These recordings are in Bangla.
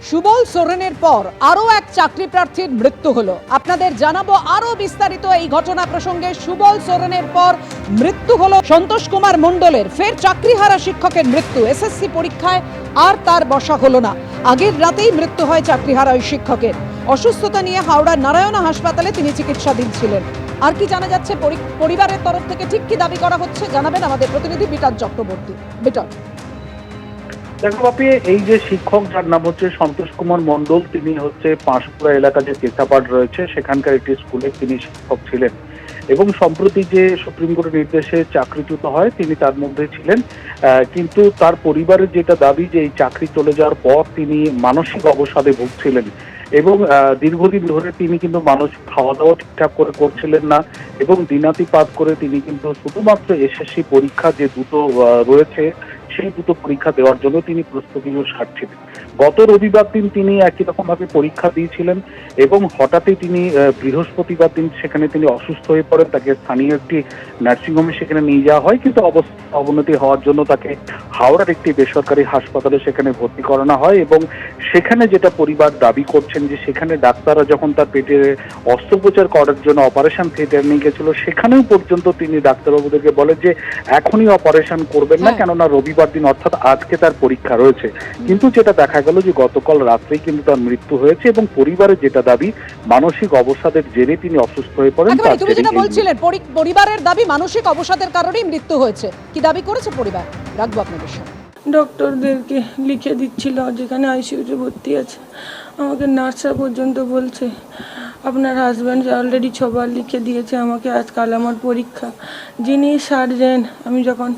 সুবল সোরেনের পর আরো এক চাকরি প্রার্থীর মৃত্যু হলো। আপনাদের জানাবো আরো বিস্তারিত এই ঘটনা প্রসঙ্গে। সুবল সোরেনের পর মৃত্যু হলো সন্তোষ কুমার মণ্ডলের। ফের চাকরিহারা শিক্ষকের মৃত্যু। এসএসসি পরীক্ষায় আর তার বসা হলো না। আগের রাতেই মৃত্যু হয় চাকরিহারা ওই শিক্ষকের। অসুস্থতা নিয়ে হাওড়ার নারায়ণা হাসপাতালে তিনি চিকিৎসাধীন ছিলেন। আর কি জানা যাচ্ছে পরিবারের তরফ থেকে, ঠিক কি দাবি করা হচ্ছে জানাবেন আমাদের প্রতিনিধি বিটান চক্রবর্তী। বিটান, দেখো বাপি, এই যে শিক্ষক যার নাম হচ্ছে সন্তোষ কুমার মণ্ডল, তিনি হচ্ছে পাঁশকুড়া এলাকা যে কেসাপাড় রয়েছে সেখানকার একটি স্কুলে তিনি শিক্ষক ছিলেন এবং সম্প্রতি যে সুপ্রিম কোর্টের নির্দেশে চাকরিচ্যুত হয় তিনি তার মধ্যে ছিলেন। কিন্তু তার পরিবারের যেটা দাবি যে এই চাকরি চলে যাওয়ার পর তিনি মানসিক অবসাদে ভুগছিলেন এবং দীর্ঘদিন ধরে তিনি কিন্তু মানসিক খাওয়া দাওয়া ঠিকঠাক করে করছিলেন না এবং দিনাতিপাত করে তিনি কিন্তু শুধুমাত্র এসএসসি পরীক্ষা যে দুটো রয়েছে সেই দুটো পরীক্ষা দেওয়ার জন্য তিনি প্রস্তুতিও সারছিলেন। গত রবিবার দিন তিনি একই রকম ভাবে পরীক্ষা দিয়েছিলেন এবং হঠাৎই তিনি বৃহস্পতিবার দিন সেখানে তিনি অসুস্থ হয়ে পড়েন। তাকে স্থানীয় একটি নার্সিংহোমে সেখানে নিয়ে যাওয়া হয়, কিন্তু অবস্থা অবনতি হওয়ার জন্য তাকে হাওড়ার একটি বেসরকারি হাসপাতালে সেখানে ভর্তি করানো হয় এবং সেখানে যেটা পরিবার দাবি করছেন যে সেখানে ডাক্তাররা যখন তার পেটে অস্ত্রোপচার করার জন্য অপারেশন থিয়েটার নিয়ে গেছিল সেখানেও পর্যন্ত তিনি ডাক্তারবাবুদেরকে বলেন যে এখনই অপারেশন করবেন না, কেননা রবিবার দিন অর্থাৎ আজকে তার পরীক্ষা রয়েছে। কিন্তু যেটা দেখা গেল যে গতকাল রাত্রেই কিন্তু তার মৃত্যু হয়েছে এবং পরিবারের যেটা দাবি মানসিক অবসাদের জেরে তিনি অসুস্থ হয়ে পড়েন। তুমি যেটা বলছিলেন পরিবারের দাবি মানসিক অবসাদের কারণেই মৃত্যু হয়েছে, কি দাবি করেছে পরিবার রাখবো আপনাদের সামনে। ডক্টরদেরকে লিখে দিচ্ছিল যেখানে আইসিইউতে ভর্তি আছে, আমাকে নার্সরা পর্যন্ত বলছে আপনার হাজব্যান্ড অলরেডি 6 বার লিখে দিয়েছে আমাকে, আজকাল আমার পরীক্ষা। যিনি সার্জেন, আমি যখন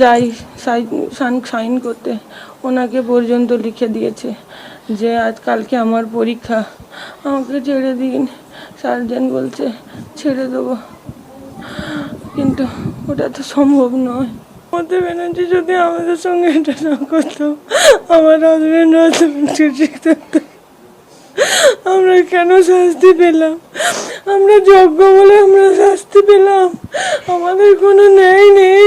যাই সাইন করতে ওনাকে পর্যন্ত লিখে দিয়েছে যে আজকালকে আমার পরীক্ষা, আমাকে ছেড়ে দিন। সার্জেন বলছে ছেড়ে দেবো, কিন্তু ওটা তো সম্ভব নয়। মমতা ব্যানার্জি যদি আমাদের সঙ্গে এটা না করতো, আমার হাজব্যান্ড হয়তো ঠিক থাকতো। আমরা কেন শাস্তি পেলাম? আমরা যোগ্য বলে আমরা শাস্তি পেলাম, আমাদের কোনো ন্যায় নেই।